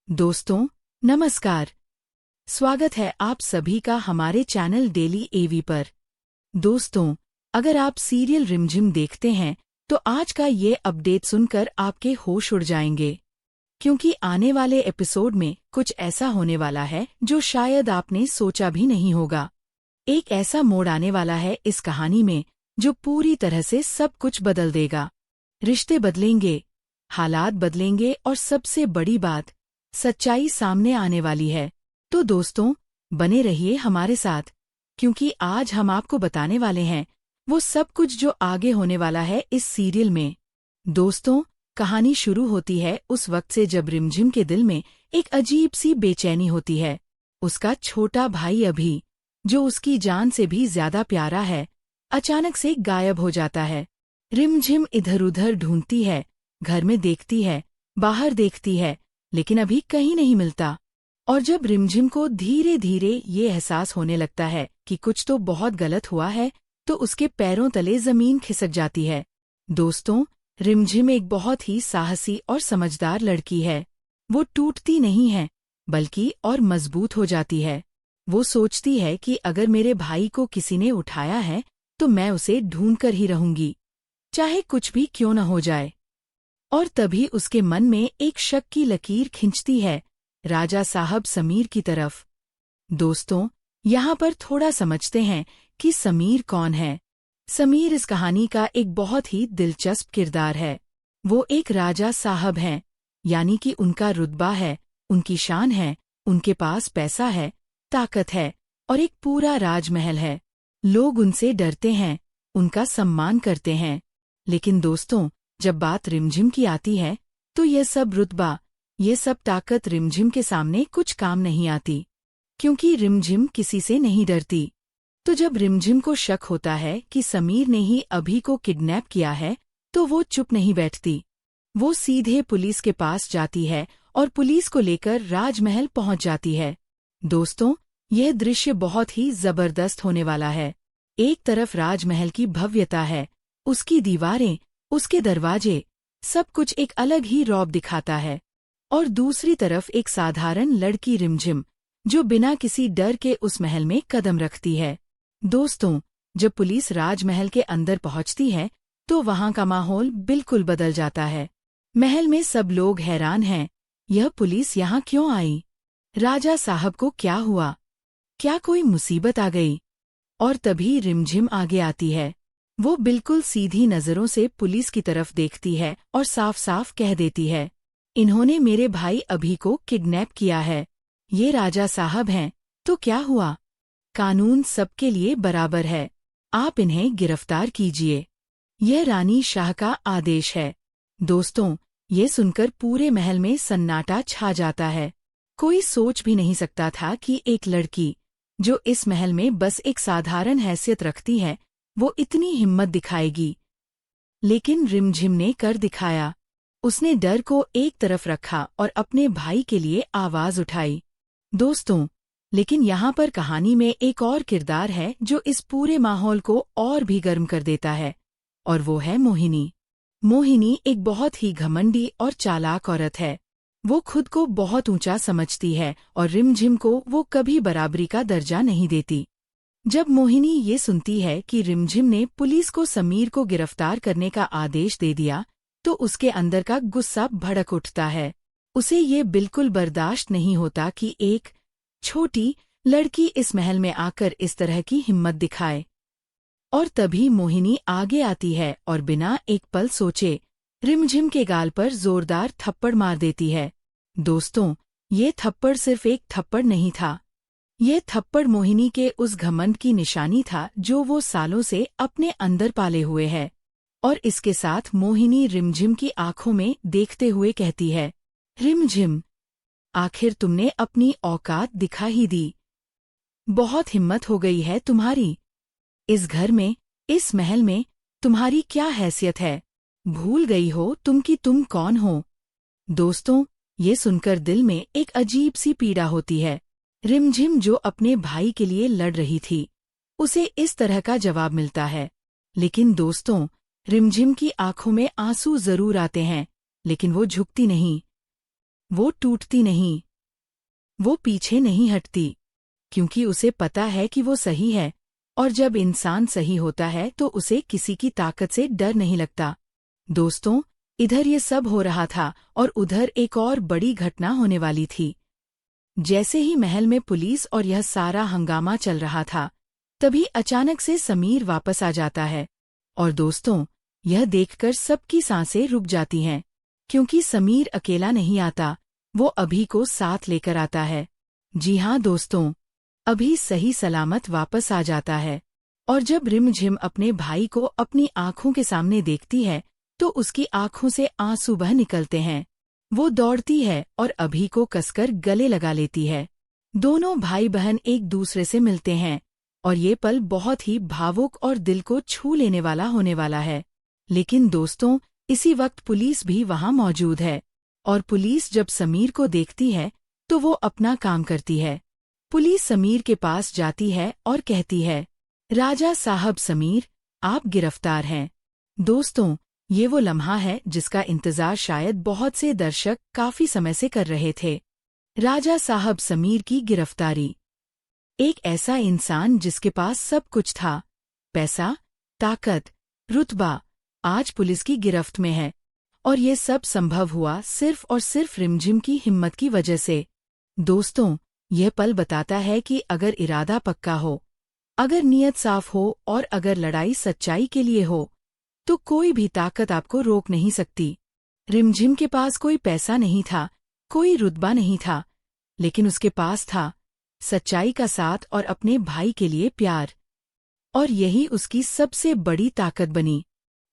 दोस्तों नमस्कार। स्वागत है आप सभी का हमारे चैनल डेली एवी पर। दोस्तों, अगर आप सीरियल रिमझिम देखते हैं तो आज का ये अपडेट सुनकर आपके होश उड़ जाएंगे, क्योंकि आने वाले एपिसोड में कुछ ऐसा होने वाला है जो शायद आपने सोचा भी नहीं होगा। एक ऐसा मोड़ आने वाला है इस कहानी में जो पूरी तरह से सब कुछ बदल देगा। रिश्ते बदलेंगे, हालात बदलेंगे और सबसे बड़ी बात, सच्चाई सामने आने वाली है। तो दोस्तों, बने रहिए हमारे साथ, क्योंकि आज हम आपको बताने वाले हैं वो सब कुछ जो आगे होने वाला है इस सीरियल में। दोस्तों, कहानी शुरू होती है उस वक्त से जब रिमझिम के दिल में एक अजीब सी बेचैनी होती है। उसका छोटा भाई अभी, जो उसकी जान से भी ज्यादा प्यारा है, अचानक से गायब हो जाता है। रिमझिम इधर उधर ढूंढती है, घर में देखती है, बाहर देखती है, लेकिन अभी कहीं नहीं मिलता। और जब रिमझिम को धीरे धीरे ये एहसास होने लगता है कि कुछ तो बहुत गलत हुआ है, तो उसके पैरों तले जमीन खिसक जाती है। दोस्तों, रिमझिम एक बहुत ही साहसी और समझदार लड़की है। वो टूटती नहीं है, बल्कि और मजबूत हो जाती है। वो सोचती है कि अगर मेरे भाई को किसी ने उठाया है तो मैं उसे ढूंढकर ही रहूंगी, चाहे कुछ भी क्यों न हो जाए। और तभी उसके मन में एक शक की लकीर खिंचती है, राजा साहब समीर की तरफ। दोस्तों, यहाँ पर थोड़ा समझते हैं कि समीर कौन है। समीर इस कहानी का एक बहुत ही दिलचस्प किरदार है। वो एक राजा साहब हैं, यानी कि उनका रुतबा है, उनकी शान है, उनके पास पैसा है, ताकत है और एक पूरा राजमहल है। लोग उनसे डरते हैं, उनका सम्मान करते हैं। लेकिन दोस्तों, जब बात रिमझिम की आती है तो ये सब रुतबा, ये सब ताकत रिमझिम के सामने कुछ काम नहीं आती, क्योंकि रिमझिम किसी से नहीं डरती। तो जब रिमझिम को शक होता है कि समीर ने ही अभी को किडनैप किया है, तो वो चुप नहीं बैठती। वो सीधे पुलिस के पास जाती है और पुलिस को लेकर राजमहल पहुंच जाती है। दोस्तों, यह दृश्य बहुत ही जबरदस्त होने वाला है। एक तरफ राजमहल की भव्यता है, उसकी दीवारें, उसके दरवाजे, सब कुछ एक अलग ही रौब दिखाता है। और दूसरी तरफ एक साधारण लड़की रिमझिम, जो बिना किसी डर के उस महल में कदम रखती है। दोस्तों, जब पुलिस राजमहल के अंदर पहुंचती है तो वहां का माहौल बिल्कुल बदल जाता है। महल में सब लोग हैरान हैं, यह पुलिस यहाँ क्यों आई? राजा साहब को क्या हुआ? क्या कोई मुसीबत आ गई? और तभी रिमझिम आगे आती है। वो बिल्कुल सीधी नजरों से पुलिस की तरफ देखती है और साफ साफ कह देती है, इन्होंने मेरे भाई अभी को किडनैप किया है। ये राजा साहब हैं, तो क्या हुआ? कानून सबके लिए बराबर है, आप इन्हें गिरफ्तार कीजिए। यह रानी शाह का आदेश है। दोस्तों, ये सुनकर पूरे महल में सन्नाटा छा जाता है। कोई सोच भी नहीं सकता था कि एक लड़की, जो इस महल में बस एक साधारण हैसियत रखती है, वो इतनी हिम्मत दिखाएगी। लेकिन रिमझिम ने कर दिखाया। उसने डर को एक तरफ रखा और अपने भाई के लिए आवाज उठाई। दोस्तों, लेकिन यहाँ पर कहानी में एक और किरदार है जो इस पूरे माहौल को और भी गर्म कर देता है, और वो है मोहिनी। मोहिनी एक बहुत ही घमंडी और चालाक औरत है। वो खुद को बहुत ऊंचा समझती है और रिमझिम को वो कभी बराबरी का दर्जा नहीं देती। जब मोहिनी ये सुनती है कि रिमझिम ने पुलिस को समीर को गिरफ्तार करने का आदेश दे दिया, तो उसके अंदर का गुस्सा भड़क उठता है। उसे ये बिल्कुल बर्दाश्त नहीं होता कि एक छोटी लड़की इस महल में आकर इस तरह की हिम्मत दिखाए। और तभी मोहिनी आगे आती है और बिना एक पल सोचे रिमझिम के गाल पर जोरदार थप्पड़ मार देती है। दोस्तों, ये थप्पड़ सिर्फ एक थप्पड़ नहीं था। ये थप्पड़ मोहिनी के उस घमंड की निशानी था जो वो सालों से अपने अंदर पाले हुए है। और इसके साथ मोहिनी रिमझिम की आंखों में देखते हुए कहती है, रिमझिम, आखिर तुमने अपनी औकात दिखा ही दी। बहुत हिम्मत हो गई है तुम्हारी। इस घर में, इस महल में तुम्हारी क्या हैसियत है? भूल गई हो तुम कि तुम कौन हो? दोस्तों, ये सुनकर दिल में एक अजीब सी पीड़ा होती है। रिमझिम जो अपने भाई के लिए लड़ रही थी, उसे इस तरह का जवाब मिलता है। लेकिन दोस्तों, रिमझिम की आंखों में आंसू जरूर आते हैं, लेकिन वो झुकती नहीं। वो टूटती नहीं, वो पीछे नहीं हटती, क्योंकि उसे पता है कि वो सही है, और जब इंसान सही होता है तो उसे किसी की ताकत से डर नहीं लगता। दोस्तों, इधर ये सब हो रहा था और उधर एक और बड़ी घटना होने वाली थी। जैसे ही महल में पुलिस और यह सारा हंगामा चल रहा था, तभी अचानक से समीर वापस आ जाता है। और दोस्तों, यह देखकर सबकी सांसें रुक जाती हैं, क्योंकि समीर अकेला नहीं आता, वो अभी को साथ लेकर आता है। जी हाँ दोस्तों, अभी सही सलामत वापस आ जाता है। और जब रिमझिम अपने भाई को अपनी आंखों के सामने देखती है, तो उसकी आंखों से आंसू बह निकलते हैं। वो दौड़ती है और अभी को कसकर गले लगा लेती है। दोनों भाई बहन एक दूसरे से मिलते हैं, और ये पल बहुत ही भावुक और दिल को छू लेने वाला होने वाला है। लेकिन दोस्तों, इसी वक्त पुलिस भी वहां मौजूद है, और पुलिस जब समीर को देखती है तो वो अपना काम करती है। पुलिस समीर के पास जाती है और कहती है, राजा साहब समीर, आप गिरफ्तार हैं। दोस्तों, ये वो लम्हा है जिसका इंतजार शायद बहुत से दर्शक काफी समय से कर रहे थे। राजा साहब समीर की गिरफ्तारी। एक ऐसा इंसान जिसके पास सब कुछ था, पैसा, ताकत, रुतबा, आज पुलिस की गिरफ्त में है। और ये सब संभव हुआ सिर्फ और सिर्फ रिमझिम की हिम्मत की वजह से। दोस्तों, यह पल बताता है कि अगर इरादा पक्का हो, अगर नीयत साफ हो और अगर लड़ाई सच्चाई के लिए हो, तो कोई भी ताकत आपको रोक नहीं सकती। रिमझिम के पास कोई पैसा नहीं था, कोई रुतबा नहीं था, लेकिन उसके पास था सच्चाई का साथ और अपने भाई के लिए प्यार। और यही उसकी सबसे बड़ी ताकत बनी।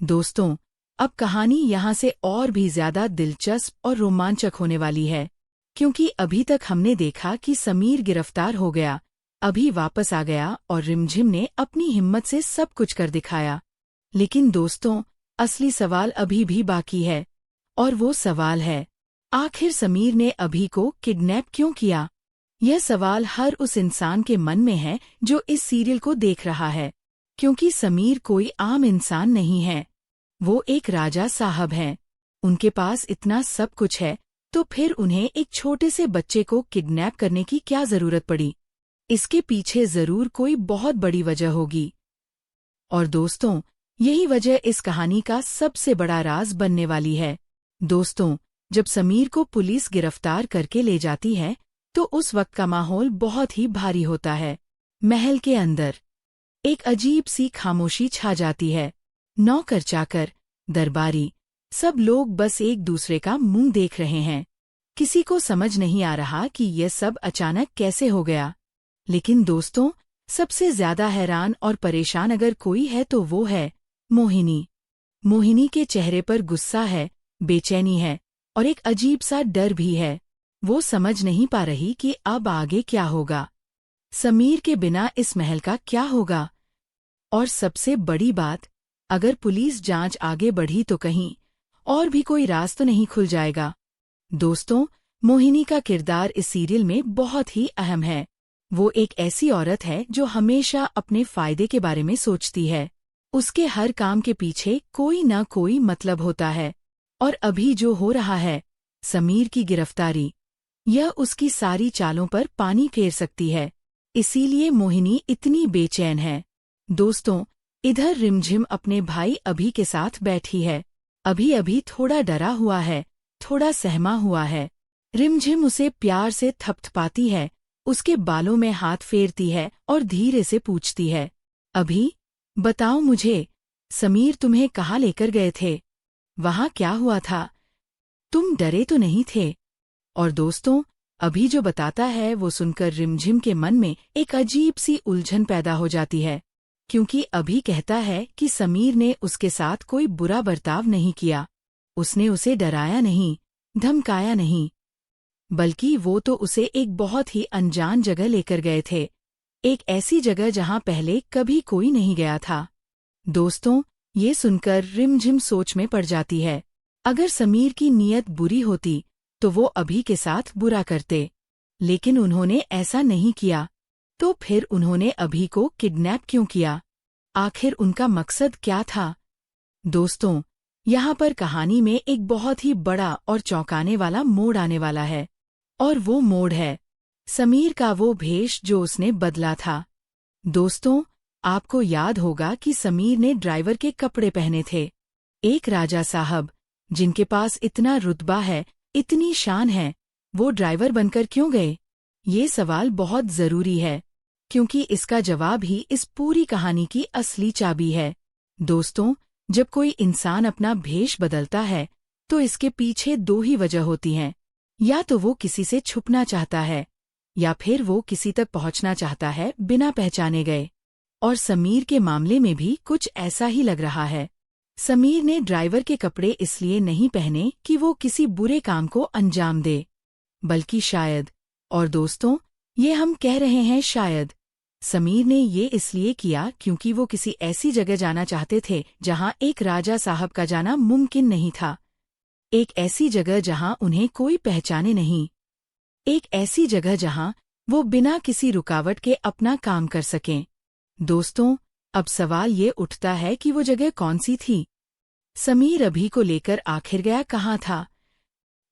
दोस्तों, अब कहानी यहाँ से और भी ज्यादा दिलचस्प और रोमांचक होने वाली है, क्योंकि अभी तक हमने देखा कि समीर गिरफ्तार हो गया, अभी वापस आ गया और रिमझिम ने अपनी हिम्मत से सब कुछ कर दिखाया। लेकिन दोस्तों, असली सवाल अभी भी बाकी है, और वो सवाल है, आखिर समीर ने अभी को किडनैप क्यों किया? यह सवाल हर उस इंसान के मन में है जो इस सीरियल को देख रहा है, क्योंकि समीर कोई आम इंसान नहीं है, वो एक राजा साहब हैं। उनके पास इतना सब कुछ है, तो फिर उन्हें एक छोटे से बच्चे को किडनैप करने की क्या जरूरत पड़ी? इसके पीछे जरूर कोई बहुत बड़ी वजह होगी। और दोस्तों, यही वजह इस कहानी का सबसे बड़ा राज बनने वाली है। दोस्तों, जब समीर को पुलिस गिरफ्तार करके ले जाती है, तो उस वक्त का माहौल बहुत ही भारी होता है। महल के अंदर एक अजीब सी खामोशी छा जाती है। नौकर चाकर, दरबारी, सब लोग बस एक दूसरे का मुंह देख रहे हैं। किसी को समझ नहीं आ रहा कि यह सब अचानक कैसे हो गया। लेकिन दोस्तों, सबसे ज्यादा हैरान और परेशान अगर कोई है तो वो है मोहिनी। मोहिनी के चेहरे पर गुस्सा है, बेचैनी है, और एक अजीब सा डर भी है। वो समझ नहीं पा रही कि अब आगे क्या होगा। समीर के बिना इस महल का क्या होगा? और सबसे बड़ी बात, अगर पुलिस जांच आगे बढ़ी तो कहीं और भी कोई राज तो नहीं खुल जाएगा। दोस्तों, मोहिनी का किरदार इस सीरियल में बहुत ही अहम है। वो एक ऐसी औरत है जो हमेशा अपने फायदे के बारे में सोचती है। उसके हर काम के पीछे कोई न कोई मतलब होता है। और अभी जो हो रहा है, समीर की गिरफ्तारी, यह उसकी सारी चालों पर पानी फेर सकती है। इसीलिए मोहिनी इतनी बेचैन है। दोस्तों, इधर रिमझिम अपने भाई अभी के साथ बैठी है। अभी अभी थोड़ा डरा हुआ है, थोड़ा सहमा हुआ है। रिमझिम उसे प्यार से थपथपाती है, उसके बालों में हाथ फेरती है और धीरे से पूछती है, अभी बताओ मुझे, समीर तुम्हें कहाँ लेकर गए थे? वहाँ क्या हुआ था? तुम डरे तो नहीं थे? और दोस्तों, अभी जो बताता है वो सुनकर रिमझिम के मन में एक अजीब सी उलझन पैदा हो जाती है, क्योंकि अभी कहता है कि समीर ने उसके साथ कोई बुरा बर्ताव नहीं किया। उसने उसे डराया नहीं, धमकाया नहीं, बल्कि वो तो उसे एक बहुत ही अनजान जगह लेकर गए थे, एक ऐसी जगह जहां पहले कभी कोई नहीं गया था। दोस्तों, ये सुनकर रिमझिम सोच में पड़ जाती है। अगर समीर की नीयत बुरी होती तो वो अभी के साथ बुरा करते, लेकिन उन्होंने ऐसा नहीं किया। तो फिर उन्होंने अभी को किडनैप क्यों किया? आखिर उनका मकसद क्या था? दोस्तों, यहाँ पर कहानी में एक बहुत ही बड़ा और चौंकाने वाला मोड़ आने वाला है, और वो मोड़ है समीर का वो भेष जो उसने बदला था। दोस्तों, आपको याद होगा कि समीर ने ड्राइवर के कपड़े पहने थे। एक राजा साहब जिनके पास इतना रुतबा है, इतनी शान है, वो ड्राइवर बनकर क्यों गए? ये सवाल बहुत जरूरी है, क्योंकि इसका जवाब ही इस पूरी कहानी की असली चाबी है। दोस्तों, जब कोई इंसान अपना भेष बदलता है तो इसके पीछे दो ही वजह होती हैं। या तो वो किसी से छुपना चाहता है, या फिर वो किसी तक पहुंचना चाहता है बिना पहचाने गए। और समीर के मामले में भी कुछ ऐसा ही लग रहा है। समीर ने ड्राइवर के कपड़े इसलिए नहीं पहने कि वो किसी बुरे काम को अंजाम दे, बल्कि शायद, और दोस्तों ये हम कह रहे हैं शायद, समीर ने ये इसलिए किया क्योंकि वो किसी ऐसी जगह जाना चाहते थे जहां एक राजा साहब का जाना मुमकिन नहीं था। एक ऐसी जगह जहां उन्हें कोई पहचाने नहीं। एक ऐसी जगह जहां वो बिना किसी रुकावट के अपना काम कर सकें। दोस्तों, अब सवाल ये उठता है कि वो जगह कौन सी थी? समीर अभी को लेकर आखिर गया कहाँ था?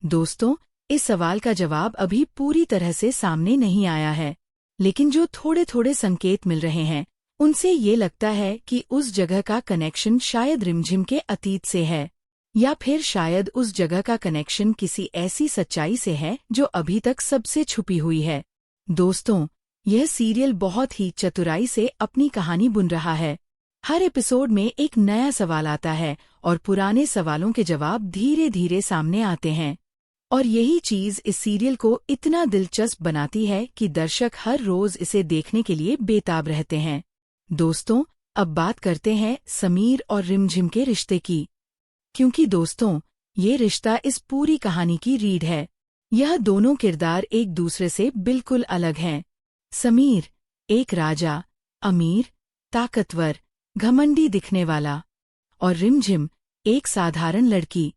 दोस्तों, इस सवाल का जवाब अभी पूरी तरह से सामने नहीं आया है, लेकिन जो थोड़े थोड़े संकेत मिल रहे हैं उनसे ये लगता है कि उस जगह का कनेक्शन शायद रिमझिम के अतीत से है, या फिर शायद उस जगह का कनेक्शन किसी ऐसी सच्चाई से है जो अभी तक सबसे छुपी हुई है। दोस्तों, यह सीरियल बहुत ही चतुराई से अपनी कहानी बुन रहा है। हर एपिसोड में एक नया सवाल आता है और पुराने सवालों के जवाब धीरे धीरे सामने आते हैं। और यही चीज इस सीरियल को इतना दिलचस्प बनाती है कि दर्शक हर रोज इसे देखने के लिए बेताब रहते हैं। दोस्तों, अब बात करते हैं समीर और रिमझिम के रिश्ते की, क्योंकि दोस्तों ये रिश्ता इस पूरी कहानी की रीढ़ है। यह दोनों किरदार एक दूसरे से बिल्कुल अलग हैं। समीर एक राजा, अमीर, ताकतवर, घमंडी दिखने वाला, और रिमझिम एक साधारण लड़की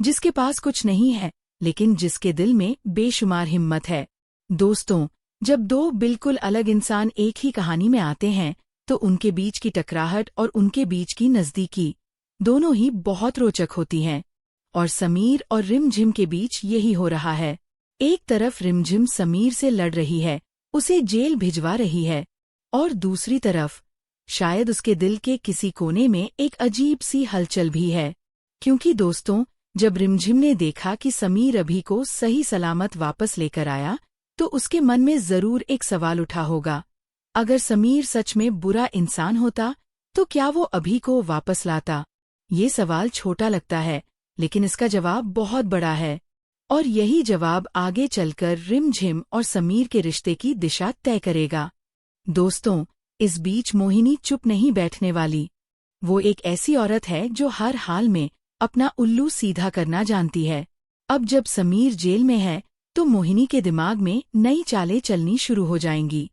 जिसके पास कुछ नहीं है लेकिन जिसके दिल में बेशुमार हिम्मत है। दोस्तों, जब दो बिल्कुल अलग इंसान एक ही कहानी में आते हैं तो उनके बीच की टकराहट और उनके बीच की नज़दीकी दोनों ही बहुत रोचक होती हैं। और समीर और रिमझिम के बीच यही हो रहा है। एक तरफ रिमझिम समीर से लड़ रही है, उसे जेल भिजवा रही है, और दूसरी तरफ शायद उसके दिल के किसी कोने में एक अजीब सी हलचल भी है। क्योंकि दोस्तों, जब रिमझिम ने देखा कि समीर अभी को सही सलामत वापस लेकर आया तो उसके मन में जरूर एक सवाल उठा होगा, अगर समीर सच में बुरा इंसान होता तो क्या वो अभी को वापस लाता? ये सवाल छोटा लगता है, लेकिन इसका जवाब बहुत बड़ा है, और यही जवाब आगे चलकर रिमझिम और समीर के रिश्ते की दिशा तय करेगा। दोस्तों, इस बीच मोहिनी चुप नहीं बैठने वाली। वो एक ऐसी औरत है जो हर हाल में अपना उल्लू सीधा करना जानती है। अब जब समीर जेल में है तो मोहिनी के दिमाग में नई चालें चलनी शुरू हो जाएंगी।